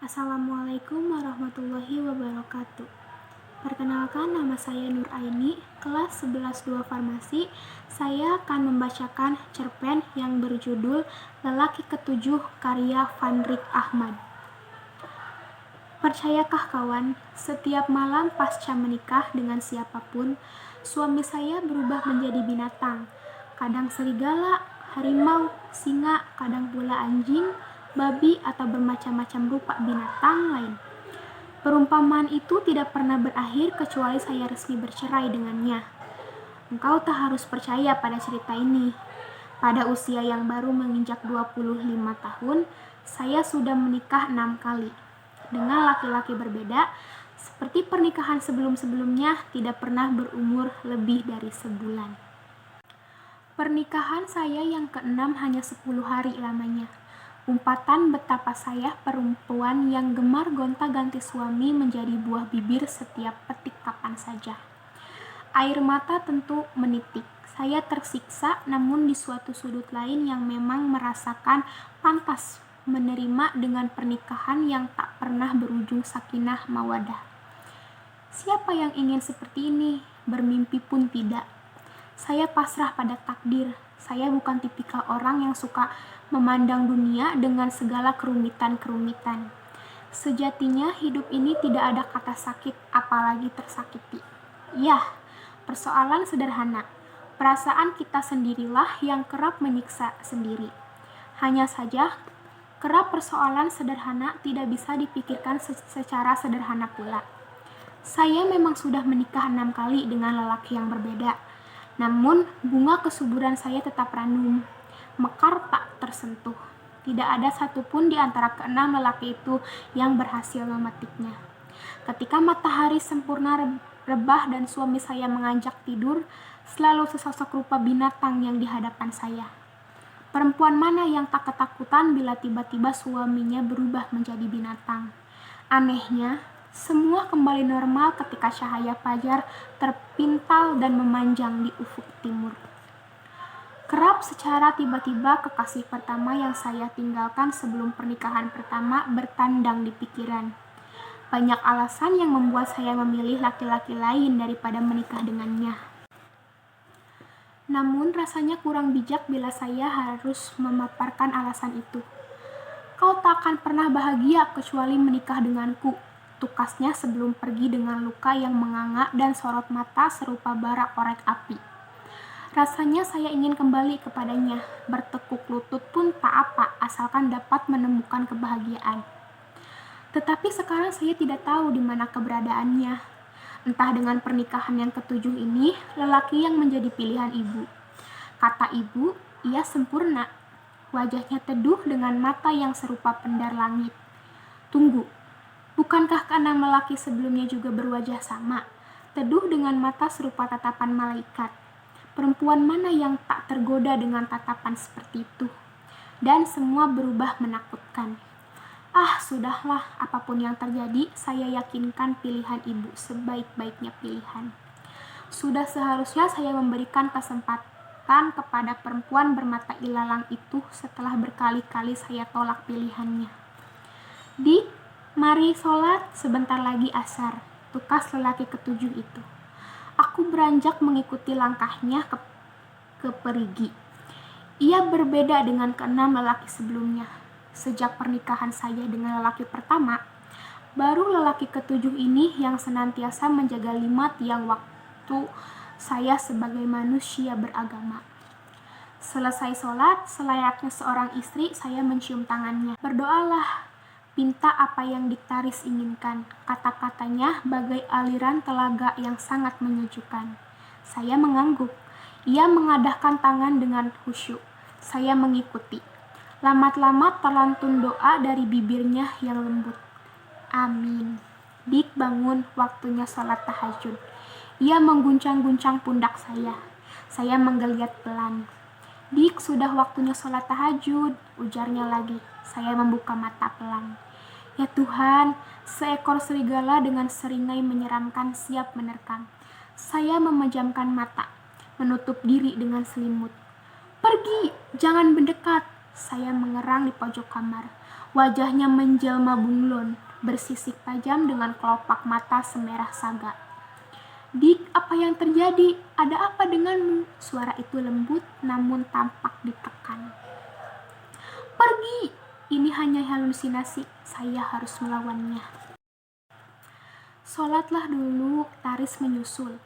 Assalamualaikum warahmatullahi wabarakatuh. Perkenalkan, nama saya Nur Aini, kelas 11-2 Farmasi. Saya akan membacakan cerpen yang berjudul Lelaki Ketujuh karya Fandrik Ahmad. Percayakah kawan, setiap malam pasca menikah dengan siapapun, suami saya berubah menjadi binatang. Kadang serigala, harimau, singa, kadang pula anjing, babi, atau bermacam-macam rupa binatang lain. Perumpamaan itu tidak pernah berakhir kecuali saya resmi bercerai dengannya. Engkau tak harus percaya pada cerita ini. Pada usia yang baru menginjak 25 tahun, saya sudah menikah 6 kali. Dengan laki-laki berbeda, seperti pernikahan sebelum-sebelumnya tidak pernah berumur lebih dari sebulan. Pernikahan saya yang ke-6 hanya 10 hari lamanya. Umpatan betapa saya perempuan yang gemar gonta-ganti suami menjadi buah bibir setiap petik kapan saja. Air mata tentu menitik. Saya tersiksa, namun di suatu sudut lain yang memang merasakan pantas menerima dengan pernikahan yang tak pernah berujung sakinah mawadah. Siapa yang ingin seperti ini? Bermimpi pun tidak. Saya pasrah pada takdir. Saya bukan tipikal orang yang suka memandang dunia dengan segala kerumitan-kerumitan. Sejatinya hidup ini tidak ada kata sakit, apalagi tersakiti. Yah, persoalan sederhana. Perasaan kita sendirilah yang kerap menyiksa sendiri. Hanya saja, kerap persoalan sederhana tidak bisa dipikirkan secara sederhana pula. Saya memang sudah menikah 6 kali dengan lelaki yang berbeda. Namun, bunga kesuburan saya tetap ranum, mekar tak tersentuh. Tidak ada satupun di antara ke-6 lelaki itu yang berhasil memetiknya. Ketika matahari sempurna rebah dan suami saya mengajak tidur, selalu sesosok rupa binatang yang di hadapan saya. Perempuan mana yang tak ketakutan bila tiba-tiba suaminya berubah menjadi binatang? Anehnya, semua kembali normal ketika cahaya fajar terpintal dan memanjang di ufuk timur. Kerap secara tiba-tiba kekasih pertama yang saya tinggalkan sebelum pernikahan pertama bertandang di pikiran. Banyak alasan yang membuat saya memilih laki-laki lain daripada menikah dengannya. Namun rasanya kurang bijak bila saya harus memaparkan alasan itu. Kau tak akan pernah bahagia kecuali menikah denganku, tukasnya sebelum pergi dengan luka yang menganga dan sorot mata serupa bara korek api. Rasanya saya ingin kembali kepadanya, bertekuk lutut pun tak apa, asalkan dapat menemukan kebahagiaan. Tetapi sekarang saya tidak tahu di mana keberadaannya. Entah dengan pernikahan yang ke-7 ini, lelaki yang menjadi pilihan ibu. Kata ibu, ia sempurna. Wajahnya teduh dengan mata yang serupa pendar langit. Tunggu, bukankah ke-6 lelaki sebelumnya juga berwajah sama, teduh dengan mata serupa tatapan malaikat? Perempuan mana yang tak tergoda dengan tatapan seperti itu? Dan semua berubah menakutkan. Sudahlah, apapun yang terjadi, saya yakinkan pilihan ibu sebaik-baiknya pilihan. Sudah seharusnya saya memberikan kesempatan kepada perempuan bermata ilalang itu setelah berkali-kali saya tolak pilihannya. Dik, mari sholat, sebentar lagi asar, tukas lelaki ke-7 itu. Aku beranjak mengikuti langkahnya ke perigi. Ia berbeda dengan ke-6 lelaki sebelumnya. Sejak pernikahan saya dengan lelaki pertama, baru lelaki ke-7 ini yang senantiasa menjaga 5 tiang waktu saya sebagai manusia beragama. Selesai sholat, selayaknya seorang istri, saya mencium tangannya. Berdoalah, pinta apa yang diktaris inginkan. Kata-katanya bagai aliran telaga yang sangat menyejukkan. Saya mengangguk. Ia mengadahkan tangan dengan khusyuk. Saya mengikuti. Lamat-lamat terlantun doa dari bibirnya yang lembut. Amin. Dik bangun, waktunya sholat tahajud. Ia mengguncang-guncang pundak saya. Saya menggeliat pelan. Dik, sudah waktunya sholat tahajud, ujarnya lagi. Saya membuka mata pelan. Ya Tuhan, seekor serigala dengan seringai menyeramkan siap menerkam. Saya memejamkan mata, menutup diri dengan selimut. Pergi, jangan mendekat. Saya mengerang di pojok kamar. Wajahnya menjelma bunglon, bersisik tajam dengan kelopak mata semerah saga. "Dik, apa yang terjadi? Ada apa denganmu?" Suara itu lembut namun tampak ditekan. "Pergi! Ini hanya halusinasi. Saya harus melawannya." "Sholatlah dulu," Taris menyusul.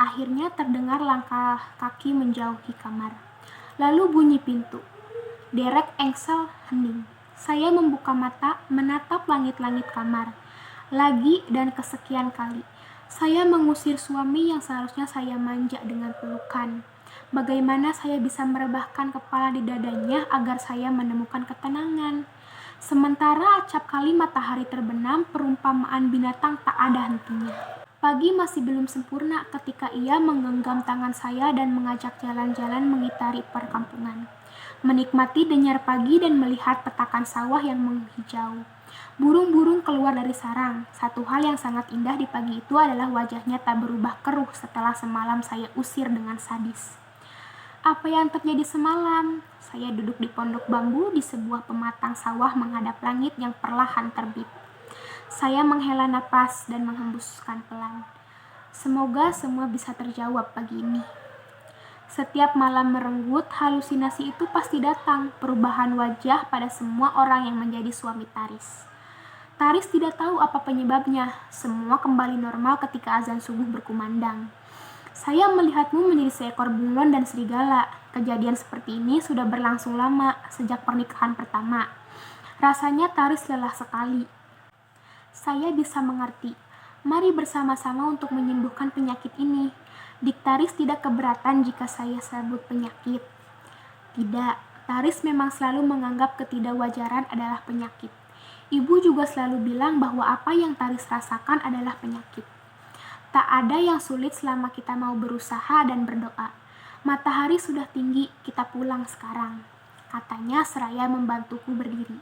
Akhirnya terdengar langkah kaki menjauhi kamar. Lalu bunyi pintu. Derek engsel hening. Saya membuka mata, menatap langit-langit kamar. Lagi dan kesekian kali. Saya mengusir suami yang seharusnya saya manja dengan pelukan. Bagaimana saya bisa merebahkan kepala di dadanya agar saya menemukan ketenangan? Sementara acap kali matahari terbenam, perumpamaan binatang tak ada hentinya. Pagi masih belum sempurna ketika ia menggenggam tangan saya dan mengajak jalan-jalan mengitari perkampungan. Menikmati denyar pagi dan melihat petakan sawah yang menghijau. Burung-burung keluar dari sarang. Satu hal yang sangat indah di pagi itu adalah wajahnya tak berubah keruh setelah semalam saya usir dengan sadis. Apa yang terjadi semalam? Saya duduk di pondok bambu di sebuah pematang sawah menghadap langit yang perlahan terbit. Saya menghela napas dan menghembuskan pelan. Semoga semua bisa terjawab pagi ini. Setiap malam merenggut, halusinasi itu pasti datang, perubahan wajah pada semua orang yang menjadi suami Taris. Taris tidak tahu apa penyebabnya, semua kembali normal ketika azan subuh berkumandang. Saya melihatmu menjadi seekor bunglon dan serigala. Kejadian seperti ini sudah berlangsung lama, sejak pernikahan pertama. Rasanya Taris lelah sekali. Saya bisa mengerti. Mari bersama-sama untuk menyembuhkan penyakit ini. Dik Taris tidak keberatan jika saya sebut penyakit. Tidak, Taris memang selalu menganggap ketidakwajaran adalah penyakit. Ibu juga selalu bilang bahwa apa yang Taris rasakan adalah penyakit. Tak ada yang sulit selama kita mau berusaha dan berdoa. Matahari sudah tinggi, kita pulang sekarang, katanya seraya membantuku berdiri.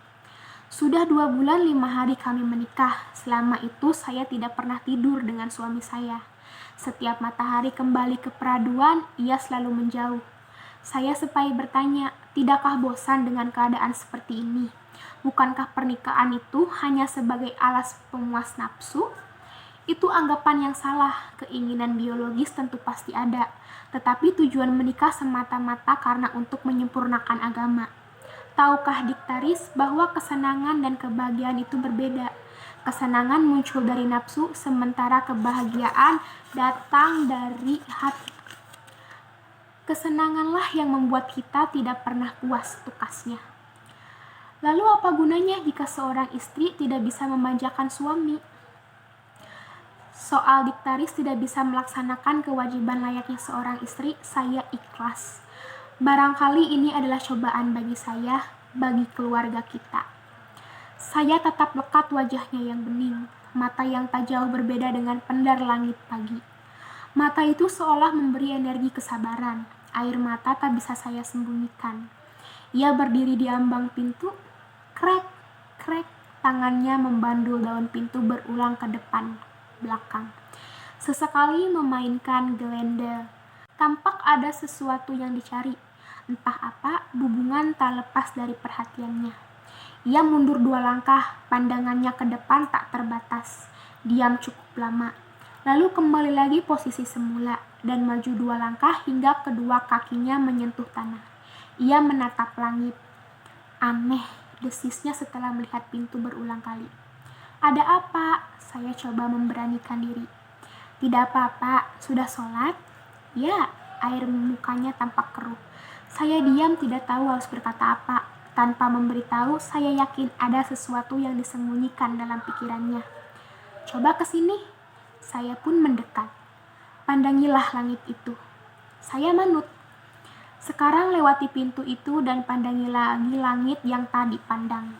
Sudah 2 bulan 5 hari kami menikah. Selama itu saya tidak pernah tidur dengan suami saya. Setiap matahari kembali ke peraduan, ia selalu menjauh. Saya sepai bertanya, tidakkah bosan dengan keadaan seperti ini? Bukankah pernikahan itu hanya sebagai alas pemuas nafsu? Itu anggapan yang salah. Keinginan biologis tentu pasti ada, tetapi tujuan menikah semata-mata karena untuk menyempurnakan agama. Tahukah Dik Taris bahwa kesenangan dan kebahagiaan itu berbeda? Kesenangan muncul dari nafsu, sementara kebahagiaan datang dari hati. Kesenanganlah yang membuat kita tidak pernah puas, tukasnya. Lalu apa gunanya jika seorang istri tidak bisa memanjakan suami? Soal Dik Taris tidak bisa melaksanakan kewajiban layaknya seorang istri, saya ikhlas. Barangkali ini adalah cobaan bagi saya, bagi keluarga kita. Saya tatap lekat wajahnya yang bening, mata yang tak jauh berbeda dengan pendar langit pagi. Mata itu seolah memberi energi kesabaran, air mata tak bisa saya sembunyikan. Ia berdiri di ambang pintu, krek, krek, tangannya membandul daun pintu berulang ke depan, belakang. Sesekali memainkan gelendel. Tampak ada sesuatu yang dicari. Entah apa, Bubungan tak lepas dari perhatiannya. Ia mundur 2 langkah, pandangannya ke depan tak terbatas. Diam cukup lama. Lalu kembali lagi posisi semula, dan maju 2 langkah hingga kedua kakinya menyentuh tanah. Ia menatap langit. Aneh, desisnya setelah melihat pintu berulang kali. Ada apa? Saya coba memberanikan diri. Tidak apa-apa, sudah sholat? Ya, air mukanya tampak keruh. Saya diam, tidak tahu harus berkata apa. Tanpa memberitahu, saya yakin ada sesuatu yang disembunyikan dalam pikirannya. Coba ke sini. Saya pun mendekat. Pandangilah langit itu. Saya manut. Sekarang lewati pintu itu dan pandangi lagi langit yang tak dipandang.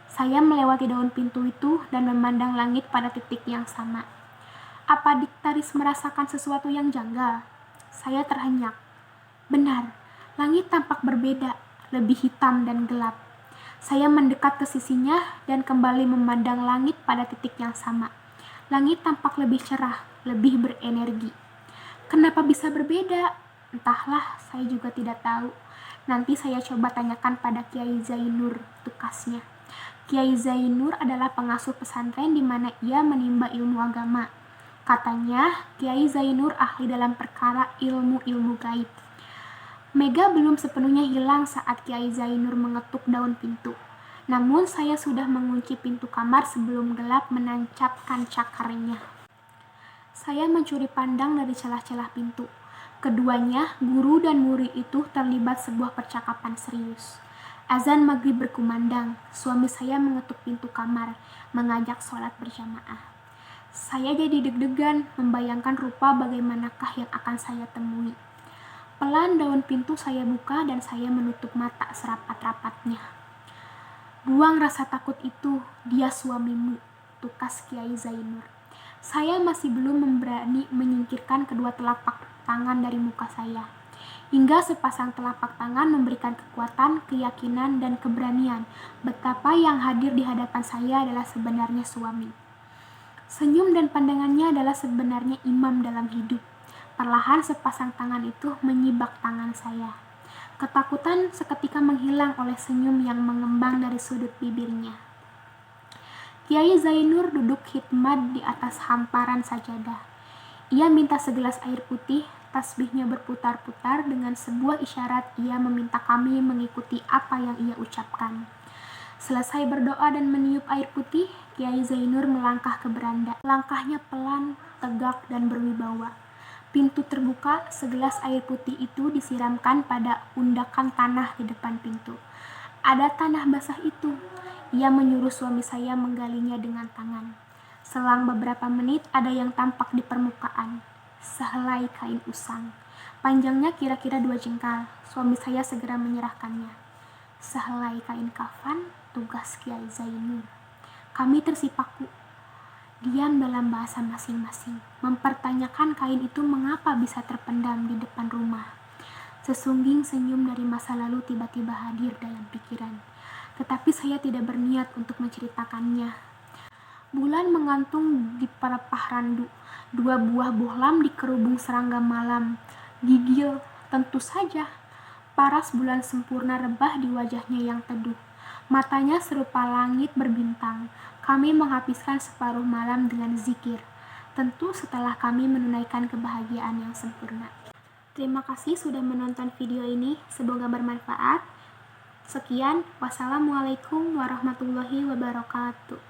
Saya melewati daun pintu itu dan memandang langit pada titik yang sama. Apa Dik Taris merasakan sesuatu yang janggal? Saya terhenyak. Benar, langit tampak berbeda, lebih hitam dan gelap. Saya mendekat ke sisinya dan kembali memandang langit pada titik yang sama. Langit tampak lebih cerah, lebih berenergi. Kenapa bisa berbeda? Entahlah, saya juga tidak tahu. Nanti saya coba tanyakan pada Kiai Zainur, tukasnya. Kiai Zainur adalah pengasuh pesantren di mana ia menimba ilmu agama. Katanya, Kiai Zainur ahli dalam perkara ilmu-ilmu gaib. Mega belum sepenuhnya hilang saat Kiai Zainur mengetuk daun pintu. Namun saya sudah mengunci pintu kamar sebelum gelap menancapkan cakarnya. Saya mencuri pandang dari celah-celah pintu. Keduanya, guru dan murid itu terlibat sebuah percakapan serius. Azan maghrib berkumandang, suami saya mengetuk pintu kamar, mengajak sholat berjamaah. Saya jadi deg-degan, membayangkan rupa bagaimanakah yang akan saya temui. Pelan daun pintu saya buka dan saya menutup mata serapat-rapatnya. Buang rasa takut itu, dia suamimu, tukas Kiai Zainur. Saya masih belum berani menyingkirkan kedua telapak tangan dari muka saya. Hingga sepasang telapak tangan memberikan kekuatan, keyakinan, dan keberanian betapa yang hadir di hadapan saya adalah sebenarnya suami. Senyum dan pandangannya adalah sebenarnya imam dalam hidup. Perlahan sepasang tangan itu menyibak tangan saya. Ketakutan seketika menghilang oleh senyum yang mengembang dari sudut bibirnya. Kiai Zainur duduk khidmat di atas hamparan sajadah. Ia minta segelas air putih, tasbihnya berputar-putar dengan sebuah isyarat ia meminta kami mengikuti apa yang ia ucapkan. Selesai berdoa dan meniup air putih, Kiai Zainur melangkah ke beranda. Langkahnya pelan, tegak, dan berwibawa. Pintu terbuka, segelas air putih itu disiramkan pada undakan tanah di depan pintu. Ada tanah basah itu. Ia menyuruh suami saya menggalinya dengan tangan. Selang beberapa menit ada yang tampak di permukaan. Sehelai kain usang. Panjangnya kira-kira 2 jengkal. Suami saya segera menyerahkannya. Sehelai kain kafan, tugas Kiai Zainur. Kami tersipaku. Diam dalam bahasa masing-masing. Mempertanyakan kain itu mengapa bisa terpendam di depan rumah. Sesungging senyum dari masa lalu tiba-tiba hadir dalam pikiran. Tetapi saya tidak berniat untuk menceritakannya. Bulan menggantung di pelepah randu. 2 buah bohlam di kerubung serangga malam. Gigil, tentu saja. Paras bulan sempurna rebah di wajahnya yang teduh. Matanya serupa langit berbintang. Kami menghabiskan separuh malam dengan zikir. Tentu setelah kami menunaikan kebahagiaan yang sempurna. Terima kasih sudah menonton video ini. Semoga bermanfaat. Sekian, wassalamualaikum warahmatullahi wabarakatuh.